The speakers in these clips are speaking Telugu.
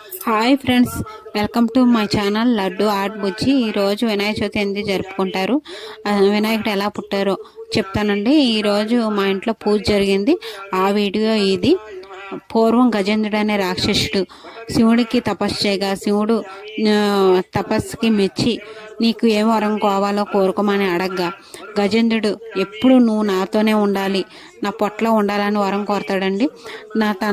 Hi friends, welcome to my channel Laddu art Bujji. ఈరోజు వినాయక చవితి ఎందుకు జరుపుకుంటారు, వినాయకుడు ఎలా పుట్టారో చెప్తానండి. ఈరోజు మా ఇంట్లో పూజ జరిగింది. ఆ వీడియో ఇది. పూర్వం గజేంద్రుడు అనే రాక్షసుడు శివుడికి తపస్సు చేయగా శివుడు తపస్సుకి మెచ్చి నీకు ఏం వరం కావాలో కోరుకోమని అడగ్గా గజేంద్రుడు ఎప్పుడు నువ్వు నాతోనే ఉండాలి, నా పొట్టలో ఉండాలని వరం కోరతాడండి.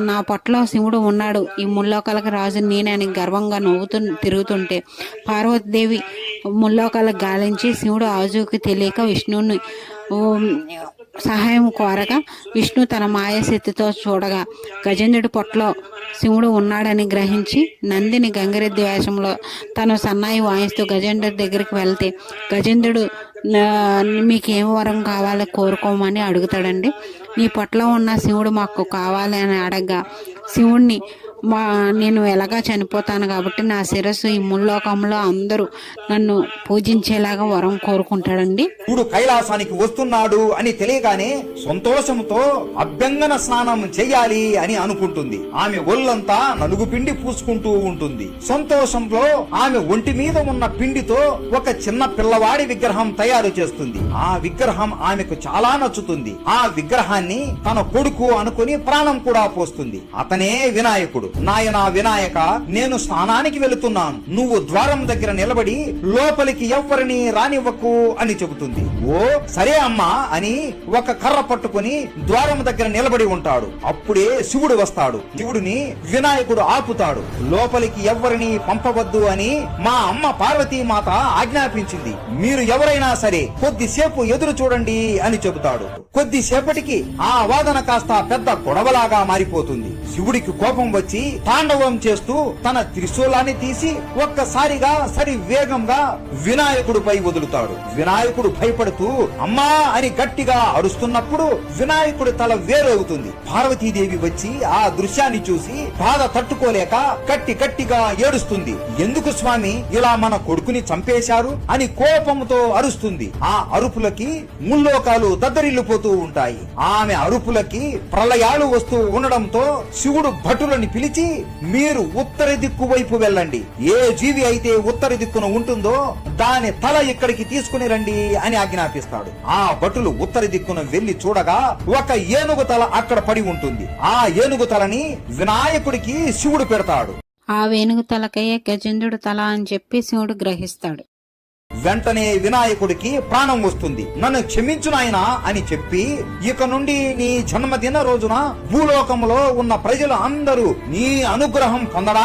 నా పొట్టలో శివుడు ఉన్నాడు, ఈ ముల్లోకాలకు రాజు నేనని గర్వంగా తిరుగుతుంటే పార్వతీదేవి ముల్లోకాలకు గాలించి శివుడు ఆజుకి తెలియక విష్ణువుని సహాయం కోరగా విష్ణు తన మాయాశక్తితో చూడగా గజేంద్రుడి పొట్టలో శివుడు ఉన్నాడని గ్రహించి నందిని గంగిరెద్ది వేషంలో తను సన్నాయి వాయిస్తూ గజేంద్రుడి దగ్గరికి వెళ్తే గజేంద్రుడు మీకు ఏం వరం కావాలో కోరుకోమని అడుగుతాడండి. నీ పొట్టలో ఉన్న శివుడు మాకు కావాలి అని అడగగా శివుడిని నేను ఎలాగా చనిపోతాను కాబట్టి నా శిరస్సు ఈ ముల్లోకంలో అందరూ నన్ను పూజించేలాగా వరం కోరుకుంటాడండి. శివుడు కైలాసానికి వస్తున్నాడు అని తెలియగానే సంతోషంతో అభ్యంగన స్నానం చెయ్యాలి అని అనుకుంటుంది. ఆమె ఒళ్ళంతా నలుగు పిండి పూసుకుంటూ ఉంటుంది. సంతోషంలో ఆమె ఒంటి మీద ఉన్న పిండితో ఒక చిన్న పిల్లవాడి విగ్రహం తయారు చేస్తుంది. ఆ విగ్రహం ఆమెకు చాలా నచ్చుతుంది. ఆ విగ్రహాన్ని తన కొడుకు అనుకుని ప్రాణం కూడా పోస్తుంది. అతనే వినాయకుడు. నాయనా వినాయక, నేను స్నానానికి వెళుతున్నాను, నువ్వు ద్వారం దగ్గర నిలబడి లోపలికి ఎవ్వరిని రానివ్వకు అని చెబుతుంది. ఓ సరే అమ్మా అని ఒక కర్ర పట్టుకుని ద్వారం దగ్గర నిలబడి ఉంటాడు. అప్పుడే శివుడు వస్తాడు. శివుడిని వినాయకుడు ఆపుతాడు. లోపలికి ఎవ్వరిని పంపవద్దు అని మా అమ్మ పార్వతీమాత ఆజ్ఞాపించింది. మీరు ఎవరైనా సరే కొద్దిసేపు ఎదురు చూడండి అని చెబుతాడు. కొద్దిసేపటికి ఆ వాదన కాస్త పెద్ద గొడవలాగా మారిపోతుంది. శివుడికి కోపం వచ్చి తాండవం చేస్తూ తన త్రిశూలాన్ని తీసి ఒక్కసారిగా సరి వేగంగా వినాయకుడిపై వదులుతాడు. వినాయకుడు భయపడుతూ అమ్మా అని గట్టిగా అరుస్తున్నప్పుడు వినాయకుడి తల వేరవుతుంది. పార్వతీదేవి వచ్చి ఆ దృశ్యాన్ని చూసి బాధ తట్టుకోలేక గట్టిగా ఏడుస్తుంది. ఎందుకు స్వామి ఇలా మన కొడుకుని చంపేశారు అని కోపంతో అరుస్తుంది. ఆ అరుపులకి ముల్లోకాలు దద్దరిల్లిపోతూ ఉంటాయి. ఆమె అరుపులకి ప్రళయాలు వస్తూ ఉండడంతో శివుడు భటులని పిలిచి మీరు ఉత్తర దిక్కు వైపు వెళ్ళండి, ఏ జీవి అయితే ఉత్తర దిక్కున ఉంటుందో దాని తల ఇక్కడికి తీసుకుని రండి అని ఆజ్ఞాపిస్తాడు. ఆ భటులు ఉత్తర దిక్కున వెళ్లి చూడగా ఒక ఏనుగు తల అక్కడ పడి ఉంటుంది. ఆ ఏనుగు తలని వినాయకుడికి శివుడు పెడతాడు. ఆ వేణుగు తలకయ్యే గజేంద్రుడు తల అని చెప్పి శివుడు గ్రహిస్తాడు. వెంటనే వినాయకుడికి ప్రాణం వస్తుంది. నన్ను క్షమించు నాయనా అని చెప్పి ఇక నుండి నీ జన్మదిన రోజున భూలోకంలో ఉన్న ప్రజలు అందరూ నీ అనుగ్రహం పొందడానికి